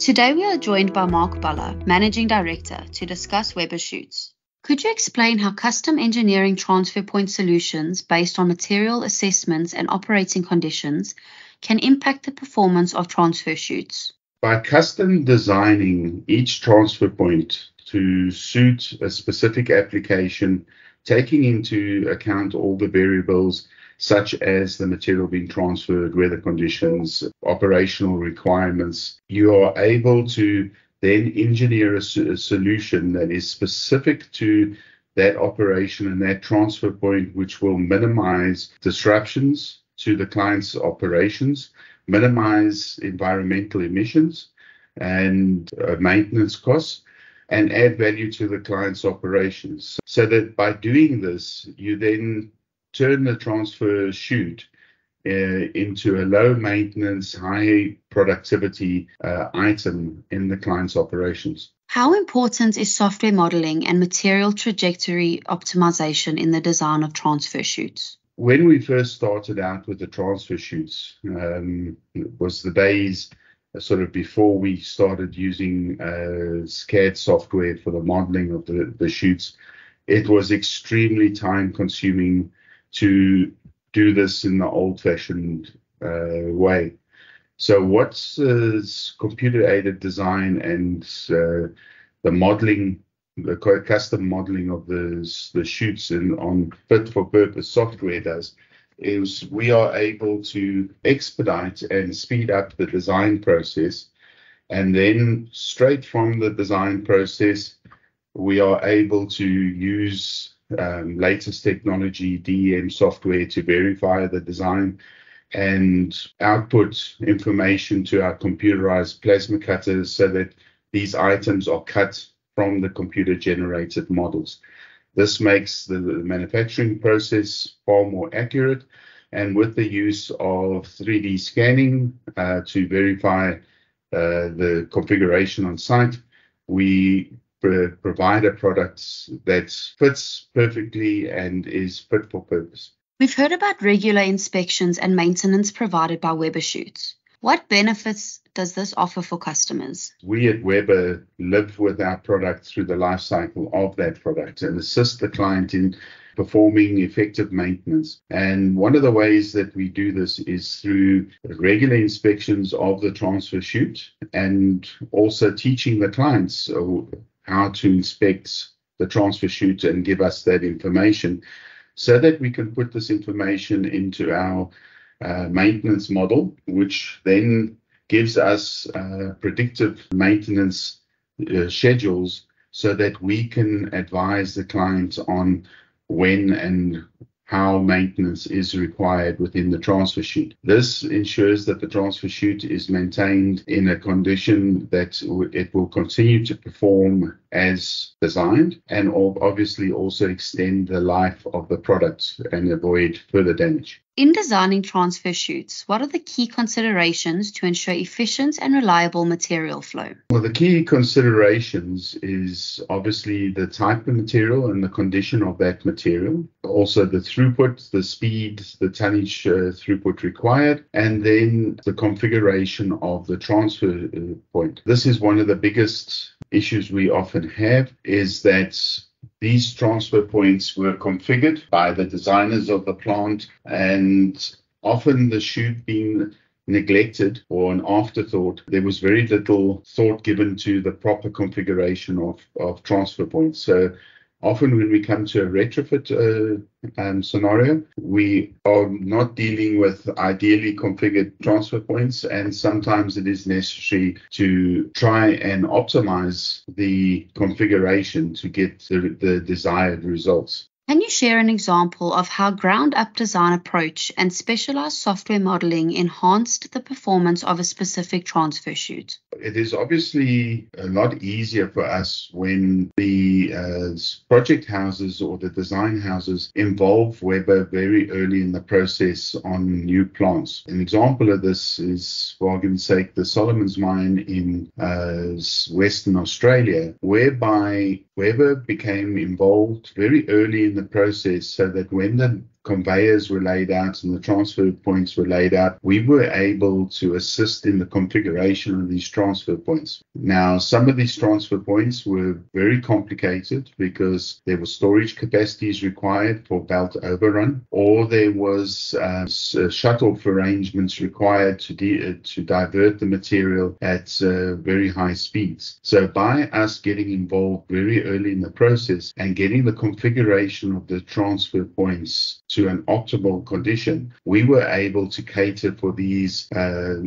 Today we are joined by Mark Buller, Managing Director, to discuss Weba Chutes. Could you explain how custom engineering transfer point solutions based on material assessments and operating conditions can impact the performance of transfer chutes? By custom designing each transfer point to suit a specific application, taking into account all the variables such as the material being transferred, weather conditions, operational requirements, you are able to then engineer a solution that is specific to that operation and that transfer point, which will minimize disruptions to the client's operations, minimize environmental emissions and maintenance costs, and add value to the client's operations. So that by doing this, you then turn the transfer chute into a low maintenance, high productivity item in the client's operations. How important is software modeling and material trajectory optimization in the design of transfer chutes? When we first started out with the transfer chutes, it was the days sort of before we started using CAD software for the modeling of the chutes. It was extremely time consuming to do this in the old-fashioned way. So what's computer-aided design and the modeling, the custom modeling of the chutes on fit-for-purpose software does is we are able to expedite and speed up the design process, and then straight from the design process we are able to use latest technology, DEM software, to verify the design and output information to our computerized plasma cutters so that these items are cut from the computer-generated models. This makes the manufacturing process far more accurate, and with the use of 3D scanning to verify the configuration on site, we provide a product that fits perfectly and is fit for purpose. We've heard about regular inspections and maintenance provided by Weba Chutes. What benefits does this offer for customers? We at Weba live with our product through the life cycle of that product and assist the client in performing effective maintenance. And one of the ways that we do this is through regular inspections of the transfer chute and also teaching the clients how to inspect the transfer chute and give us that information so that we can put this information into our maintenance model, which then gives us predictive maintenance schedules so that we can advise the client on when and how maintenance is required within the transfer chute. This ensures that the transfer chute is maintained in a condition that it will continue to perform as designed, and obviously also extend the life of the product and avoid further damage. In designing transfer chutes, what are the key considerations to ensure efficient and reliable material flow? Well, the key considerations is obviously the type of material and the condition of that material, also the throughput, the speed, the tonnage throughput required, and then the configuration of the transfer point. This is one of the biggest issues we often have, is that these transfer points were configured by the designers of the plant, and often the chute being neglected or an afterthought, there was very little thought given to the proper configuration of transfer points. So often when we come to a retrofit scenario, we are not dealing with ideally configured transfer points, and sometimes it is necessary to try and optimize the configuration to get the desired results. Can you share an example of how ground-up design approach and specialized software modeling enhanced the performance of a specific transfer chute? It is obviously a lot easier for us when the project houses or the design houses involve Weba very early in the process on new plants. An example of this is, for argument's sake, the Solomon's mine in Western Australia, whereby Weba became involved very early in the process so that when the conveyors were laid out and the transfer points were laid out, we were able to assist in the configuration of these transfer points. Now, some of these transfer points were very complicated because there were storage capacities required for belt overrun, or there was shut-off arrangements required to divert the material at very high speeds. So by us getting involved very early in the process and getting the configuration of the transfer points to an optimal condition, we were able to cater for these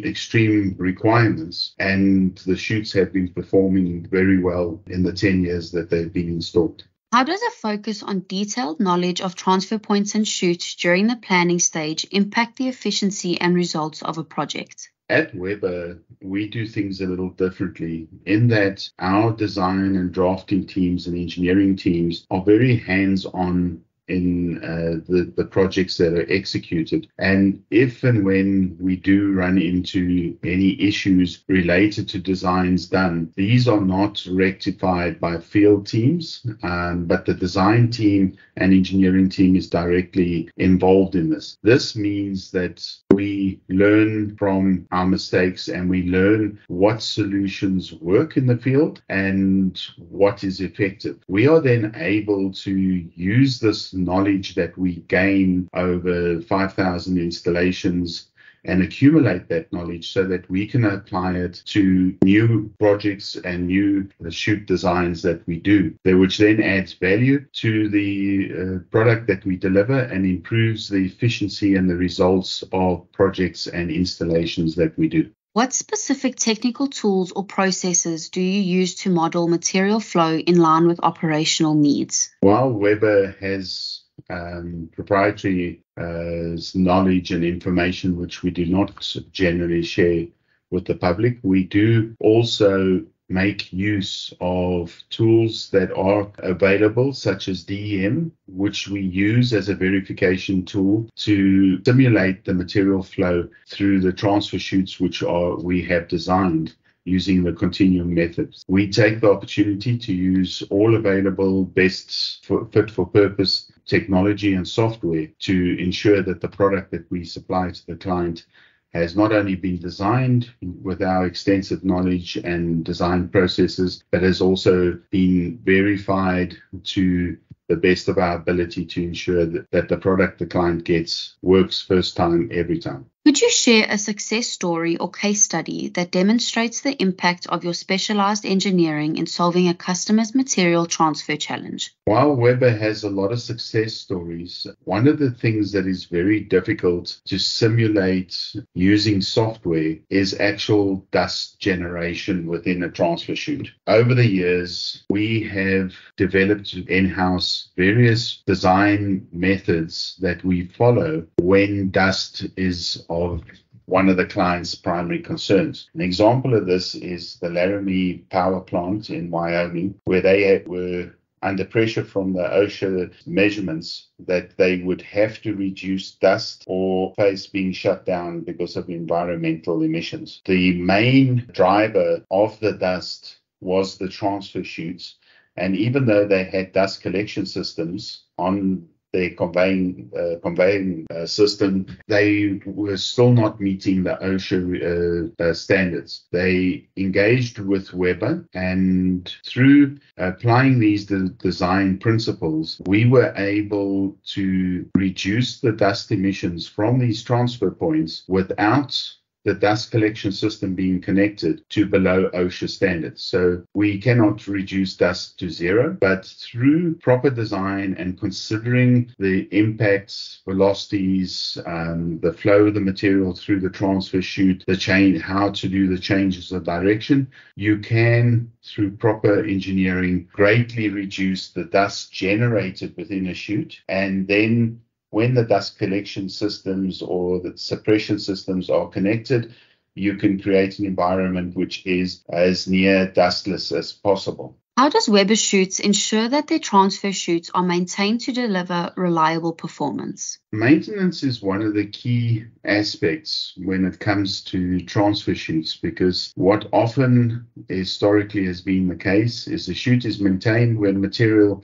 extreme requirements, and the chutes have been performing very well in the 10 years that they've been installed. How does a focus on detailed knowledge of transfer points and chutes during the planning stage impact the efficiency and results of a project? At Weba, we do things a little differently in that our design and drafting teams and engineering teams are very hands-on in the projects that are executed. And if and when we do run into any issues related to designs done, these are not rectified by field teams, but the design team and engineering team is directly involved in this. This means that we learn from our mistakes and we learn what solutions work in the field and what is effective. We are then able to use this knowledge that we gain over 5,000 installations and accumulate that knowledge so that we can apply it to new projects and new chute designs that we do, which then adds value to the product that we deliver and improves the efficiency and the results of projects and installations that we do. What specific technical tools or processes do you use to model material flow in line with operational needs? While Weba has proprietary knowledge and information which we do not generally share with the public, we do also make use of tools that are available, such as DEM, which we use as a verification tool to simulate the material flow through the transfer chutes which we have designed using the continuum methods. We take the opportunity to use all available best fit for purpose technology and software to ensure that the product that we supply to the client has not only been designed with our extensive knowledge and design processes, but has also been verified to the best of our ability to ensure that the product the client gets works first time, every time. Could you share a success story or case study that demonstrates the impact of your specialized engineering in solving a customer's material transfer challenge? While Weba has a lot of success stories, one of the things that is very difficult to simulate using software is actual dust generation within a transfer chute. Over the years, we have developed in-house various design methods that we follow when dust is of one of the client's primary concerns. An example of this is the Laramie power plant in Wyoming, where they were under pressure from the OSHA measurements that they would have to reduce dust or face being shut down because of environmental emissions. The main driver of the dust was the transfer chutes, and even though they had dust collection systems on their conveying system, they were still not meeting the OSHA standards. They engaged with Weba, and through applying these design principles, we were able to reduce the dust emissions from these transfer points without the dust collection system being connected to below OSHA standards. So we cannot reduce dust to zero, but through proper design and considering the impacts, velocities, the flow of the material through the transfer chute, how to do the changes of direction, you can, through proper engineering, greatly reduce the dust generated within a chute. And then when the dust collection systems or the suppression systems are connected, you can create an environment which is as near dustless as possible. How does Weba Chutes ensure that their transfer chutes are maintained to deliver reliable performance? Maintenance is one of the key aspects when it comes to transfer chutes, because what often historically has been the case is the chute is maintained when material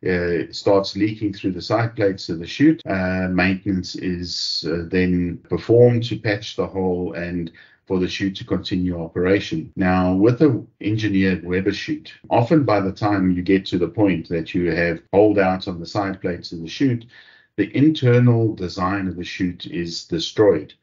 starts leaking through the side plates of the chute. Maintenance is then performed to patch the hole and for the chute to continue operation. Now, with an engineered Weba chute, often by the time you get to the point that you have hold out on the side plates of the chute, the internal design of the chute is destroyed.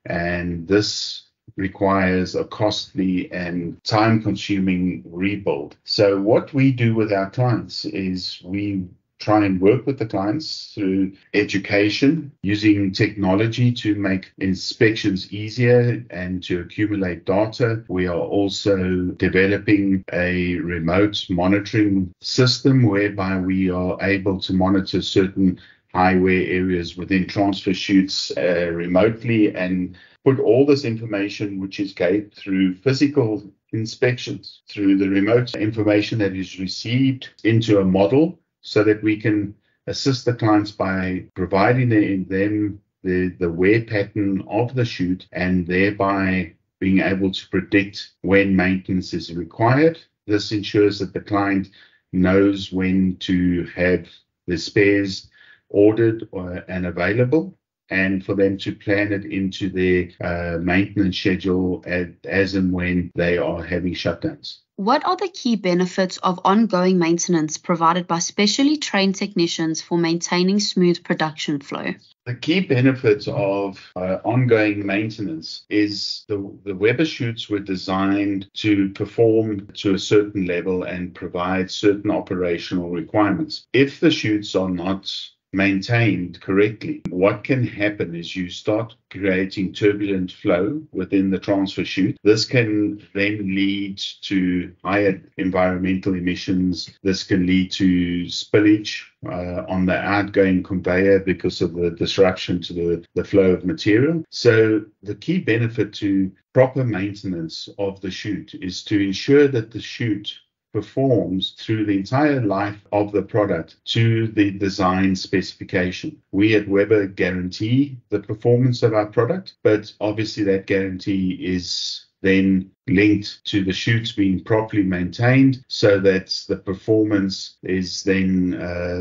And this requires a costly and time-consuming rebuild. So what we do with our clients is we try and work with the clients through education, using technology to make inspections easier and to accumulate data. We are also developing a remote monitoring system whereby we are able to monitor certain high wear areas within transfer chutes remotely and put all this information, which is gained through physical inspections, through the remote information that is received, into a model, so that we can assist the clients by providing them the wear pattern of the chute and thereby being able to predict when maintenance is required. This ensures that the client knows when to have the spares ordered and available, and for them to plan it into their maintenance schedule as and when they are having shutdowns. What are the key benefits of ongoing maintenance provided by specially trained technicians for maintaining smooth production flow? The key benefit of ongoing maintenance is the Weba chutes were designed to perform to a certain level and provide certain operational requirements. If the chutes are not maintained correctly, what can happen is you start creating turbulent flow within the transfer chute. This can then lead to higher environmental emissions. This can lead to spillage on the outgoing conveyor because of the disruption to the flow of material. So the key benefit to proper maintenance of the chute is to ensure that the chute performs through the entire life of the product to the design specification. We at Weba guarantee the performance of our product, but obviously that guarantee is then linked to the chutes being properly maintained so that the performance is then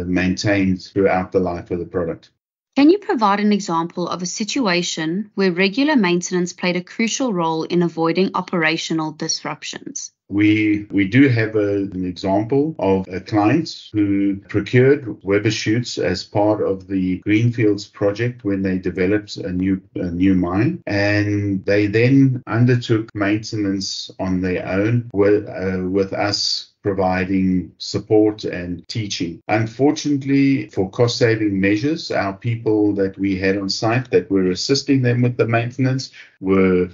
maintained throughout the life of the product. Can you provide an example of a situation where regular maintenance played a crucial role in avoiding operational disruptions? We do have an example of a client who procured Weba chutes as part of the Greenfields project when they developed a new mine, and they then undertook maintenance on their own with us providing support and teaching. Unfortunately, for cost-saving measures, our people that we had on site that were assisting them with the maintenance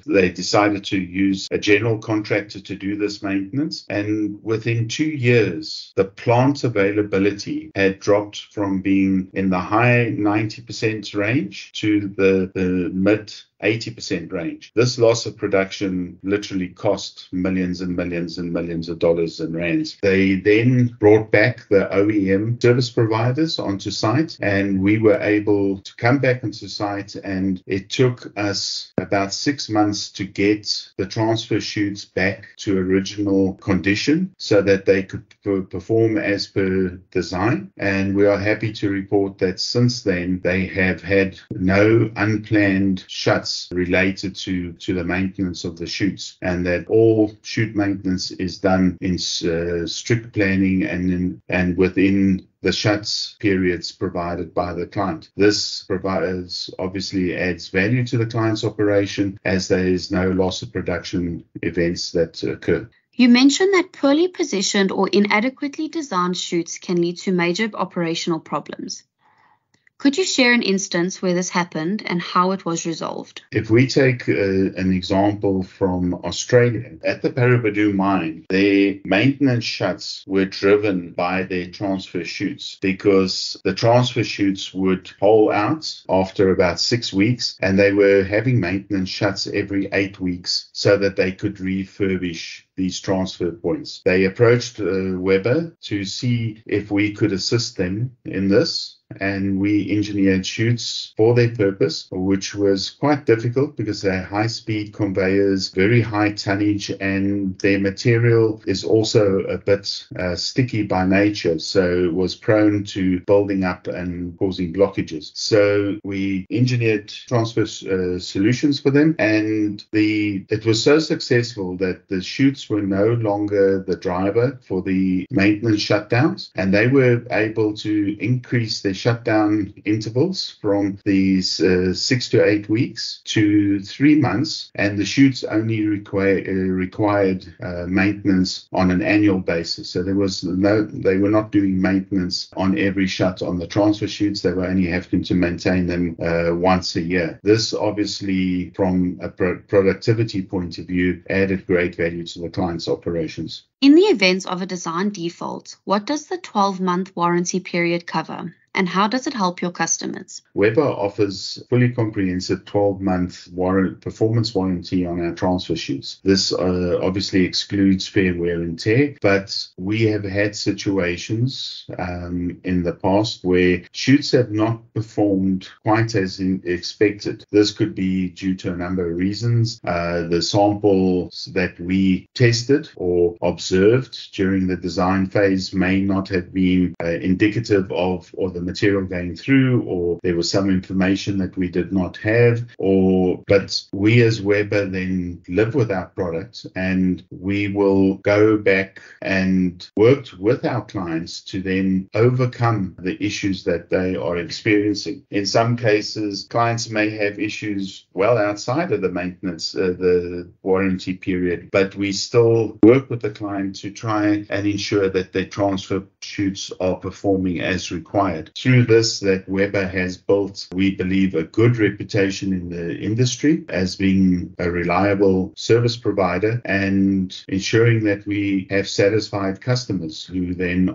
they decided to use a general contractor to do this maintenance. And within 2 years, the plant availability had dropped from being in the high 90% range to the mid 80% range. This loss of production literally cost millions and millions and millions of dollars and rands. They then brought back the OEM service providers onto site, and we were able to come back onto site, and it took us about 6 months to get the transfer chutes back to original condition so that they could perform as per design. And we are happy to report that since then they have had no unplanned shuts related to the maintenance of the chutes, and that all chute maintenance is done in strict planning and within the shuts periods provided by the client. This obviously adds value to the client's operation, as there is no loss of production events that occur. You mentioned that poorly positioned or inadequately designed chutes can lead to major operational problems. Could you share an instance where this happened and how it was resolved? If we take an example from Australia, at the Paraburdoo mine, their maintenance shuts were driven by their transfer chutes because the transfer chutes would hole out after about 6 weeks, and they were having maintenance shuts every 8 weeks so that they could refurbish these transfer points. They approached Weba to see if we could assist them in this, and we engineered chutes for their purpose, which was quite difficult because they're high-speed conveyors, very high tonnage, and their material is also a bit sticky by nature, so it was prone to building up and causing blockages. So we engineered transfer solutions for them, and it was so successful that the chutes were no longer the driver for the maintenance shutdowns, and they were able to increase their shutdown intervals from these 6 to 8 weeks to 3 months, and the chutes only required maintenance on an annual basis. So they were not doing maintenance on every shut on the transfer chutes. They were only having to maintain them once a year. This obviously, from a productivity point of view, added great value to the client's operations. In the event of a design default, what does the 12-month warranty period cover? And how does it help your customers? Weba offers fully comprehensive 12-month performance warranty on our transfer chutes. This obviously excludes fair wear and tear, but we have had situations in the past where chutes have not performed quite as expected. This could be due to a number of reasons. The samples that we tested or observed during the design phase may not have been indicative of or the material going through, or there was some information that we did not have, but we as Weba then live with our product, and we will go back and work with our clients to then overcome the issues that they are experiencing. In some cases, clients may have issues well outside of the maintenance, the warranty period, but we still work with the client to try and ensure that their transfer chutes are performing as required. Through this, that Weba has built, we believe, a good reputation in the industry as being a reliable service provider and ensuring that we have satisfied customers who then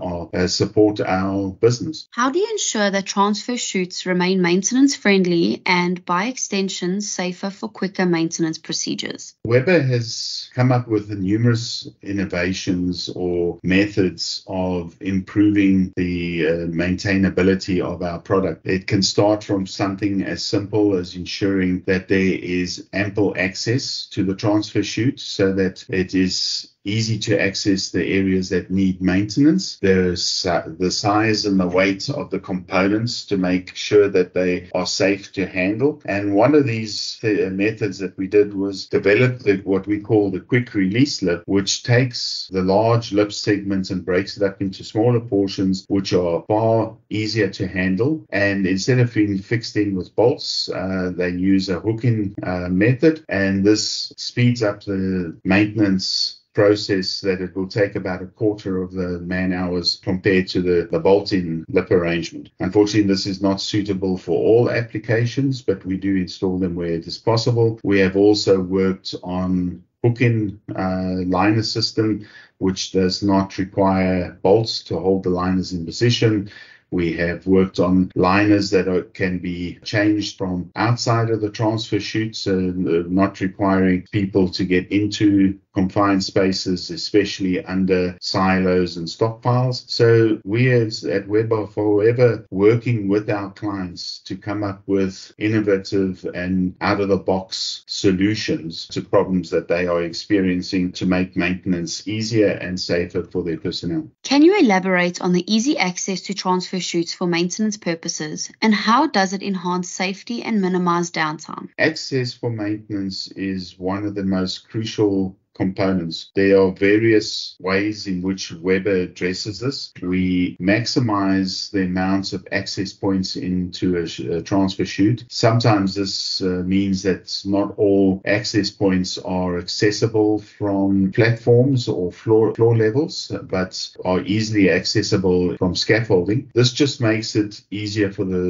support our business. How do you ensure that transfer chutes remain maintenance friendly and, by extension, safer for quicker maintenance procedures? Weba has come up with numerous innovations or methods of improving the maintainability of our product. It can start from something as simple as ensuring that there is ample access to the transfer chute so that it is easy to access the areas that need maintenance, the size and the weight of the components to make sure that they are safe to handle. And one of these methods that we did was develop what we call the quick release lip, which takes the large lip segments and breaks it up into smaller portions, which are far easier to handle. And instead of being fixed in with bolts, they use a hooking method, and this speeds up the maintenance process that it will take about a quarter of the man hours compared to the bolt-in lip arrangement. Unfortunately, this is not suitable for all applications, but we do install them where it is possible. We have also worked on hook-in liner system, which does not require bolts to hold the liners in position. We have worked on liners that can be changed from outside of the transfer chute, so not requiring people to get into confined spaces, especially under silos and stockpiles. So we at Weba forever working with our clients to come up with innovative and out-of-the-box solutions to problems that they are experiencing to make maintenance easier and safer for their personnel. Can you elaborate on the easy access to transfer chutes for maintenance purposes, and how does it enhance safety and minimize downtime? Access for maintenance is one of the most crucial components. There are various ways in which Weba addresses this. We maximize the amounts of access points into a transfer chute. Sometimes this means that not all access points are accessible from platforms or floor levels, but are easily accessible from scaffolding. This just makes it easier for the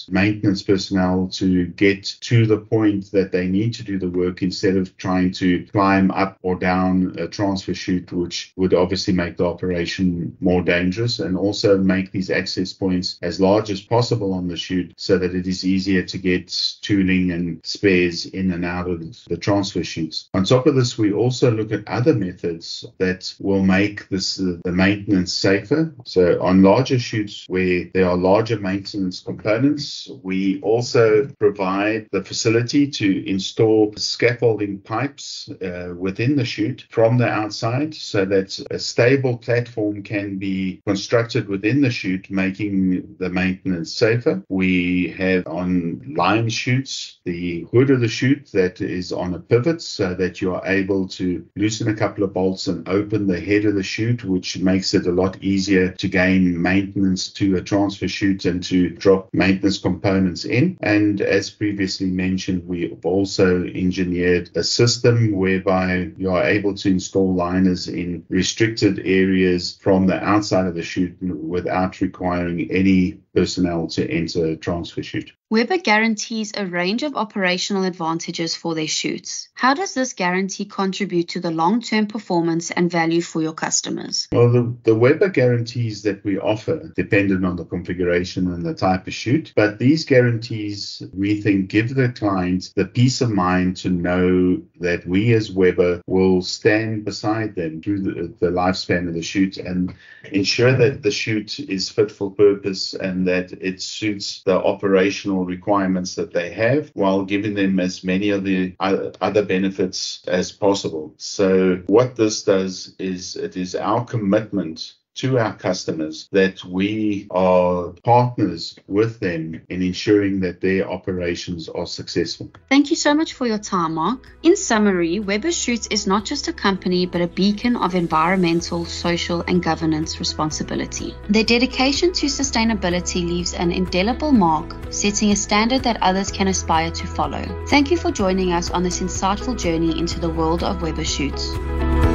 maintenance personnel to get to the point that they need to do the work instead of trying to climb up or down a transfer chute, which would obviously make the operation more dangerous, and also make these access points as large as possible on the chute so that it is easier to get tooling and spares in and out of the transfer chutes. On top of this, we also look at other methods that will make this the maintenance safer. So on larger chutes where there are larger maintenance components, we also provide the facility to install scaffolding pipes within the chute from the outside so that a stable platform can be constructed within the chute, making the maintenance safer. We have on line chutes the hood of the chute that is on a pivot so that you are able to loosen a couple of bolts and open the head of the chute, which makes it a lot easier to gain maintenance to a transfer chute and to drop maintenance components in. And as previously mentioned, we've also engineered a system whereby you are able to install liners in restricted areas from the outside of the chute without requiring any personnel to enter a transfer chute. Weba guarantees a range of operational advantages for their chutes. How does this guarantee contribute to the long-term performance and value for your customers? Well, the Weba guarantees that we offer dependent on the configuration and the type of chute, but these guarantees, we think, give the client the peace of mind to know that we as Weba will stand beside them through the lifespan of the chute and ensure that the chute is fit for purpose and that it suits the operational requirements that they have, while giving them as many of the other benefits as possible. So what this does is it is our commitment to our customers that we are partners with them in ensuring that their operations are successful. Thank you so much for your time, Mark. In summary, Weba Chutes is not just a company, but a beacon of environmental, social, and governance responsibility. Their dedication to sustainability leaves an indelible mark, setting a standard that others can aspire to follow. Thank you for joining us on this insightful journey into the world of Weba Chutes.